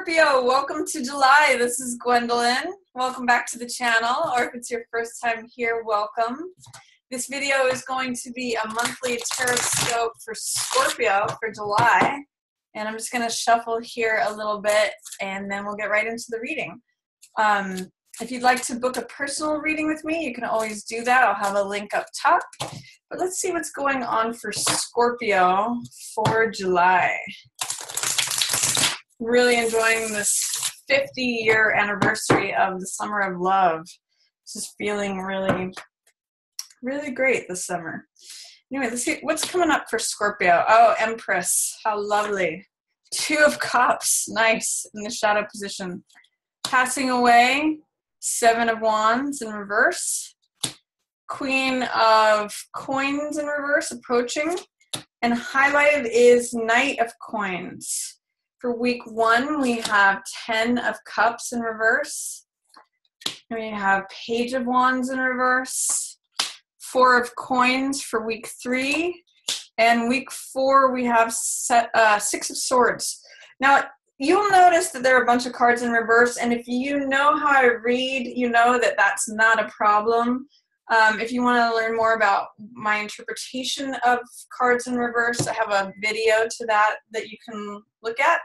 Scorpio, welcome to July. This is Gwendolyn. Welcome back to the channel, or if it's your first time here, welcome. This video is going to be a monthly Tarotscope for Scorpio for July. And I'm just going to shuffle here a little bit, and then we'll get right into the reading. If you'd like to book a personal reading with me, you can always do that. I'll have a link up top. But let's see what's going on for Scorpio for July. Really enjoying this 50-year anniversary of the Summer of Love. Just feeling really, really great this summer. Anyway, let's see what's coming up for Scorpio. Oh, Empress. How lovely. Two of Cups. Nice. In the shadow position. Passing away. Seven of Wands in reverse. Queen of Coins in reverse approaching. And highlighted is Knight of Coins. For week one, we have 10 of Cups in reverse. And we have Page of Wands in reverse. Four of Coins for week three. And week four, we have Six of Swords. Now, you'll notice that there are a bunch of cards in reverse. And if you know how I read, you know that that's not a problem. If you want to learn more about my interpretation of cards in reverse, I have a video to that you can look at.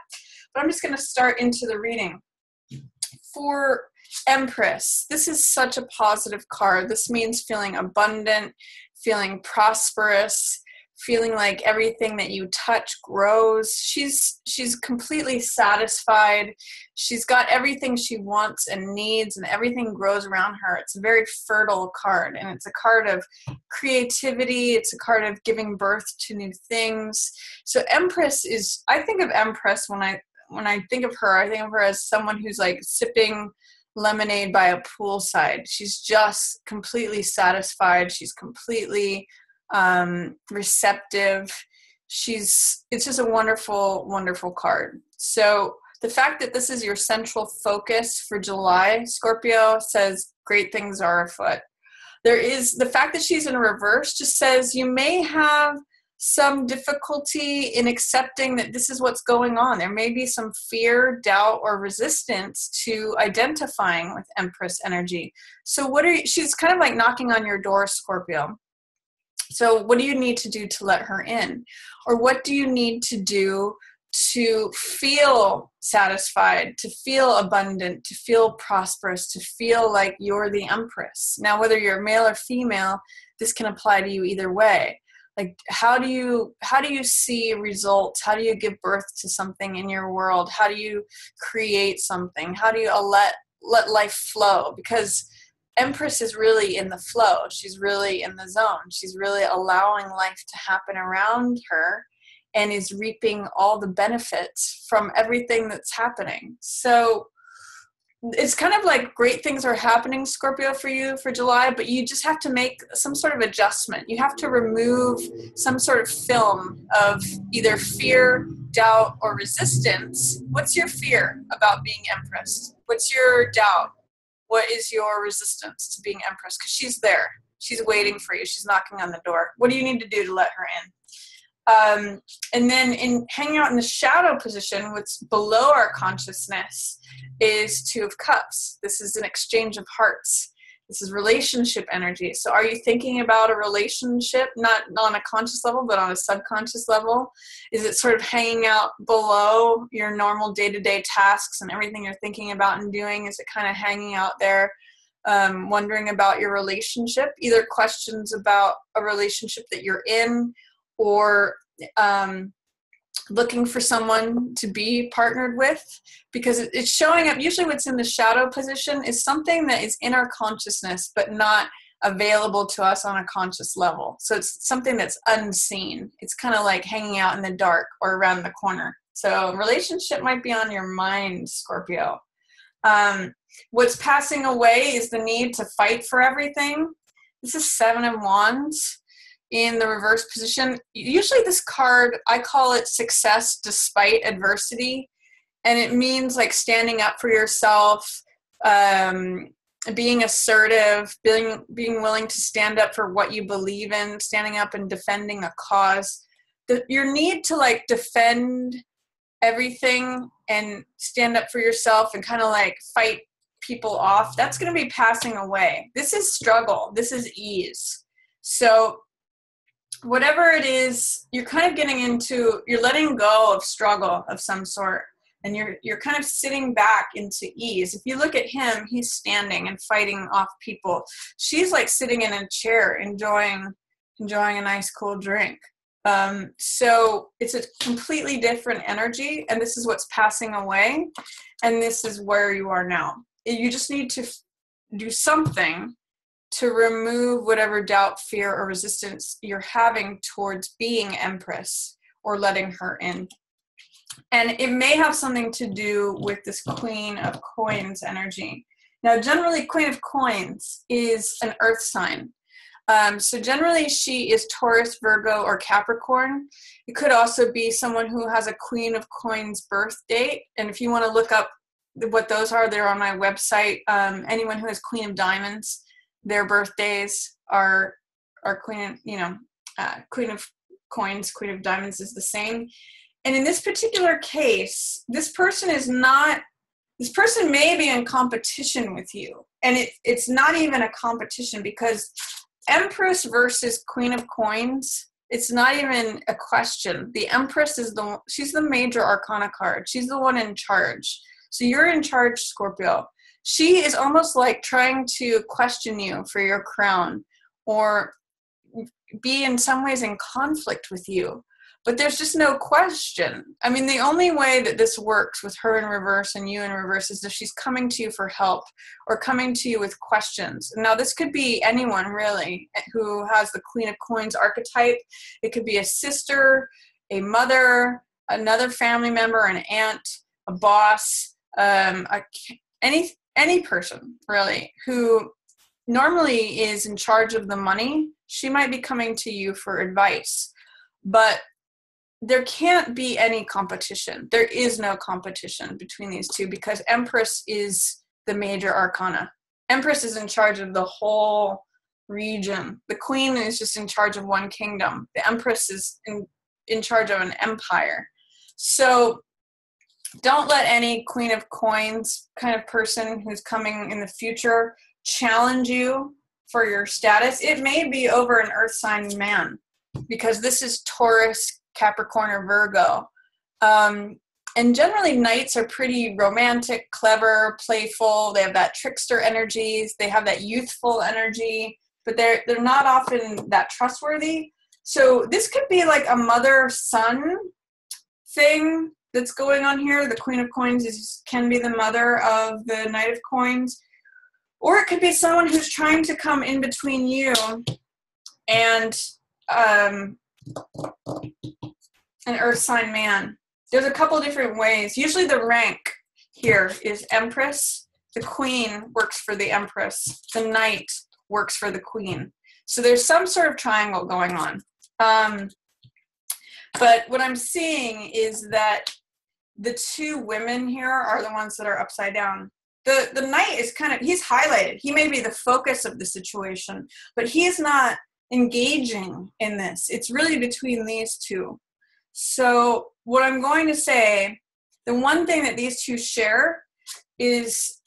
But I'm just going to start into the reading. For Empress, this is such a positive card. This means feeling abundant, feeling prosperous, feeling like everything that you touch grows. She's completely satisfied. She's got everything she wants and needs, and everything grows around her. It's a very fertile card, and it's a card of creativity. It's a card of giving birth to new things. So Empress is, I think of Empress when I think of her, I think of her as someone who's like sipping lemonade by a poolside. She's just completely satisfied. She's completely receptive. It's just a wonderful, wonderful card. So the fact that this is your central focus for July, Scorpio, says great things are afoot. The fact that she's in reverse just says you may have some difficulty in accepting that this is what's going on. There may be some fear, doubt, or resistance to identifying with Empress energy. So she's kind of like knocking on your door, Scorpio. So what do you need to do to let her in? Or what do you need to do to feel satisfied, to feel abundant, to feel prosperous, to feel like you're the Empress? Now, whether you're male or female, this can apply to you either way. Like, how do you see results? How do you give birth to something in your world? How do you create something? How do you let life flow? Because Empress is really in the flow. She's really in the zone. She's really allowing life to happen around her and is reaping all the benefits from everything that's happening. So it's kind of like great things are happening, Scorpio, for you for July, but you just have to make some sort of adjustment. You have to remove some sort of film of either fear, doubt, or resistance. What's your fear about being Empress? What's your doubt? What is your resistance to being Empress? Because she's there. She's waiting for you. She's knocking on the door. What do you need to do to let her in? And then hanging out in the shadow position, what's below our consciousness, is Two of Cups. This is an exchange of hearts. This is relationship energy. So are you thinking about a relationship, not on a conscious level, but on a subconscious level? Is it sort of hanging out below your normal day-to-day tasks and everything you're thinking about and doing? Is it kind of hanging out there, wondering about your relationship? Either questions about a relationship that you're in, or looking for someone to be partnered with, because it's showing up. Usually what's in the shadow position is something that is in our consciousness but not available to us on a conscious level. So it's something that's unseen. It's kind of like hanging out in the dark or around the corner. So relationship might be on your mind, Scorpio. What's passing away is the need to fight for everything. This is Seven of Wands in the reverse position. Usually this card, I call it success despite adversity. And it means like standing up for yourself, being assertive, being willing to stand up for what you believe in, standing up and defending a cause. Your need to like defend everything and stand up for yourself and kind of like fight people off, that's going to be passing away. This is struggle. This is ease. So whatever it is, you're kind of getting into, you're letting go of struggle of some sort, and you're kind of sitting back into ease. If you look at him, he's standing and fighting off people. She's like sitting in a chair, enjoying a nice cool drink. So it's a completely different energy, and this is what's passing away, and this is where you are now. You just need to do something to remove whatever doubt, fear, or resistance you're having towards being Empress or letting her in. And it may have something to do with this Queen of Coins energy. Now, generally, Queen of Coins is an earth sign. So generally, she is Taurus, Virgo, or Capricorn. It could also be someone who has a Queen of Coins birth date. And if you want to look up what those are, they're on my website. Anyone who has Queen of Diamonds, their birthdays are Queen of Coins, Queen of Diamonds is the same. And in this particular case, this person may be in competition with you. And it's not even a competition, because Empress versus Queen of Coins, it's not even a question. The Empress she's the major Arcana card. She's the one in charge. So you're in charge, Scorpio. She is almost like trying to question you for your crown, or be in some ways in conflict with you. But there's just no question. I mean, the only way that this works with her in reverse and you in reverse is if she's coming to you for help or coming to you with questions. Now, this could be anyone, really, who has the Queen of Coins archetype. It could be a sister, a mother, another family member, an aunt, a boss, any person, really, who normally is in charge of the money. She might be coming to you for advice. But there can't be any competition. There is no competition between these two, because Empress is the major Arcana. Empress is in charge of the whole region. The Queen is just in charge of one kingdom. The Empress is in charge of an empire. So don't let any Queen of Coins kind of person who's coming in the future challenge you for your status. It may be over an earth sign man, because this is Taurus, Capricorn, or Virgo. And generally knights are pretty romantic, clever, playful. They have that trickster energies. They have that youthful energy, but they're not often that trustworthy. So this could be like a mother-son thing that's going on here. The Queen of Coins can be the mother of the Knight of Coins. Or it could be someone who's trying to come in between you and an earth sign man. There's a couple different ways. Usually the rank here is Empress. The Queen works for the Empress. The Knight works for the Queen. So there's some sort of triangle going on. But what I'm seeing is that the two women here are the ones that are upside down. The Knight is he's highlighted. He may be the focus of the situation, but he is not engaging in this. It's really between these two. So what I'm going to say, the one thing that these two share is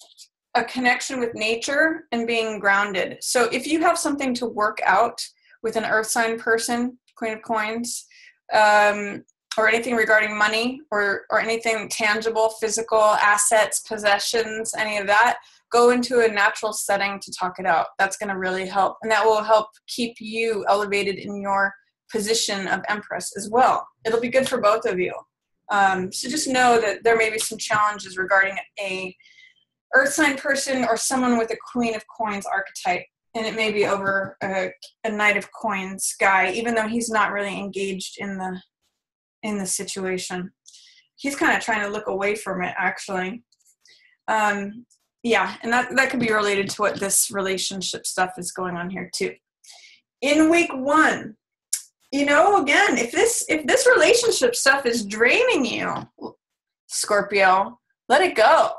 a connection with nature and being grounded. So if you have something to work out with an earth sign person, Queen of Coins, or anything regarding money or anything tangible, physical, assets, possessions, any of that, go into a natural setting to talk it out. That's going to really help. And that will help keep you elevated in your position of Empress as well. It'll be good for both of you. So just know that there may be some challenges regarding a earth sign person or someone with a Queen of Coins archetype. And it may be over a Knight of Coins guy, even though he's not really engaged in the situation. He's kind of trying to look away from it, actually. Yeah, and that could be related to what this relationship stuff is going on here too. In week 1, again, if this relationship stuff is draining you, Scorpio, let it go.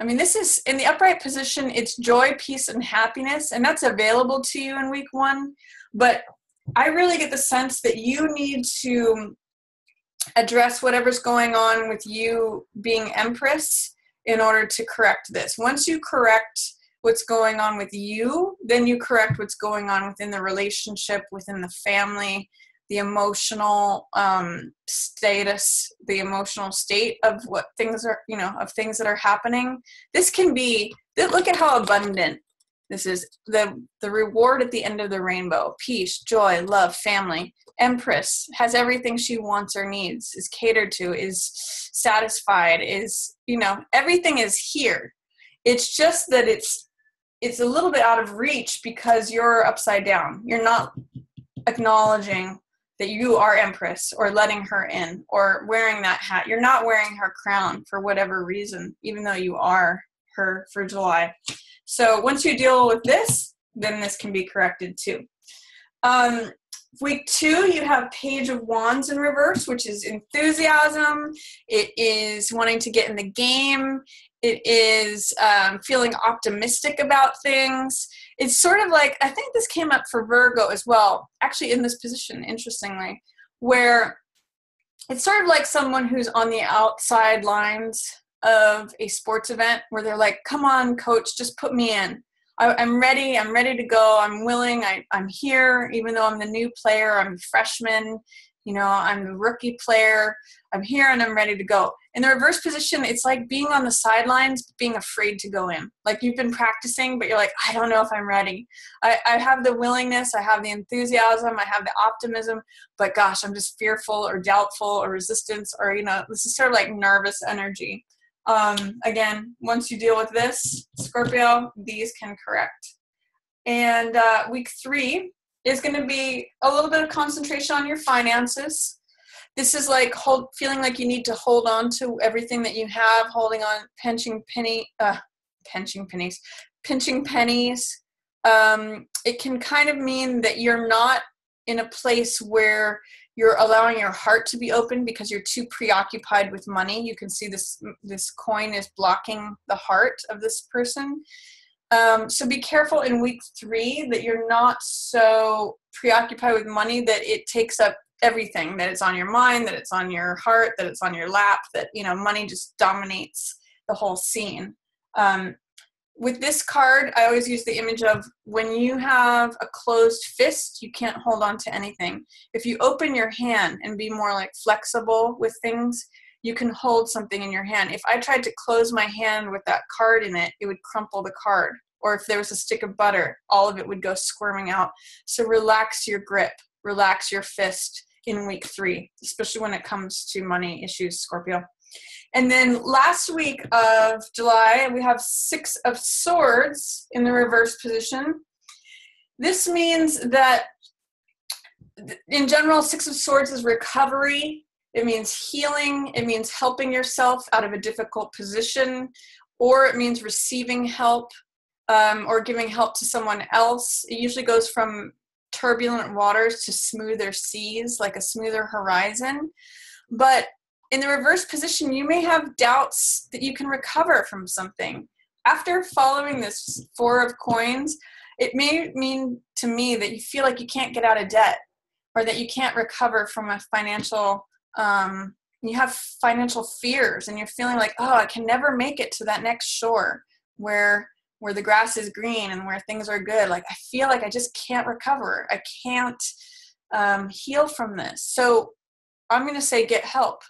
I mean, this is in the upright position. It's joy, peace, and happiness, and that's available to you in week 1. But I really get the sense that you need to address whatever's going on with you being Empress in order to correct this. Once you correct what's going on with you, then you correct what's going on within the relationship, within the family, the emotional status, the emotional state of what things are, of things that are happening. This can be, look at how abundant this is. The reward at the end of the rainbow: peace, joy, love, family. Empress has everything she wants or needs, is catered to, is satisfied, is, everything is here. It's just that it's a little bit out of reach because you're upside down. You're not acknowledging that you are Empress, or letting her in, or wearing that hat. You're not wearing her crown for whatever reason, even though you are her for July. So once you deal with this, then this can be corrected too. Week 2, you have Page of Wands in reverse, which is enthusiasm. It is wanting to get in the game. It is feeling optimistic about things. It's sort of like, I think this came up for Virgo as well, actually in this position, interestingly, where it's sort of like someone who's on the outside lines of a sports event where they're like, come on, coach, just put me in. I'm ready to go. I'm willing. I'm here, even though I'm the new player. I'm the freshman. I'm the rookie player. I'm here and I'm ready to go. In the reverse position, it's like being on the sidelines, but being afraid to go in. Like you've been practicing, but you're like, I don't know if I'm ready. I have the willingness. I have the enthusiasm. I have the optimism, but gosh, I'm just fearful or doubtful or resistance, or, this is sort of like nervous energy. Again, once you deal with this, Scorpio, these can correct. And week 3 is going to be a little bit of concentration on your finances. This is like feeling like you need to hold on to everything that you have, holding on, pinching pennies. It can kind of mean that you're not in a place where you're allowing your heart to be open because you're too preoccupied with money. You can see this coin is blocking the heart of this person. So be careful in week 3 that you're not so preoccupied with money that it takes up everything, that it's on your mind, that it's on your heart, that it's on your lap, that, money just dominates the whole scene. With this card, I always use the image of when you have a closed fist, you can't hold on to anything. If you open your hand and be more like flexible with things, you can hold something in your hand. If I tried to close my hand with that card in it, it would crumple the card. Or if there was a stick of butter, all of it would go squirming out. So relax your grip, relax your fist in week 3, especially when it comes to money issues, Scorpio. And then last week of July, we have 6 of Swords in the reverse position. This means that, in general, 6 of Swords is recovery. It means healing. It means helping yourself out of a difficult position, or it means receiving help or giving help to someone else. It usually goes from turbulent waters to smoother seas, like a smoother horizon. But in the reverse position, you may have doubts that you can recover from something. After following this 4 of coins, it may mean to me that you feel like you can't get out of debt, or that you can't recover from a financial, you have financial fears, and you're feeling like, oh, I can never make it to that next shore where the grass is green and where things are good. Like, I feel like I just can't recover. I can't heal from this. So I'm going to say get help.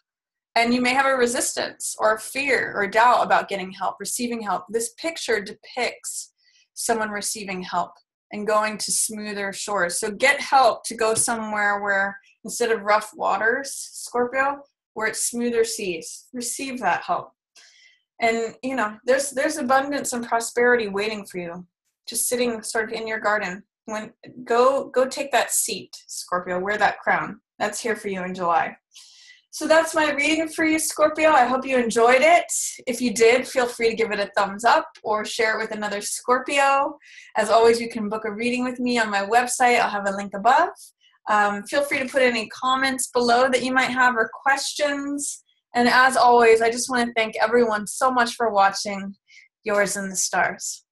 And you may have a resistance or a fear or doubt about getting help, receiving help. This picture depicts someone receiving help and going to smoother shores. So get help to go somewhere where, instead of rough waters, Scorpio, where it's smoother seas. Receive that help. And, there's abundance and prosperity waiting for you, just sitting sort of in your garden. Go take that seat, Scorpio, wear that crown. That's here for you in July. So that's my reading for you, Scorpio. I hope you enjoyed it. If you did, feel free to give it a thumbs up or share it with another Scorpio. As always, you can book a reading with me on my website. I'll have a link above. Feel free to put any comments below that you might have or questions. And as always, I just want to thank everyone so much for watching. Yours in the stars.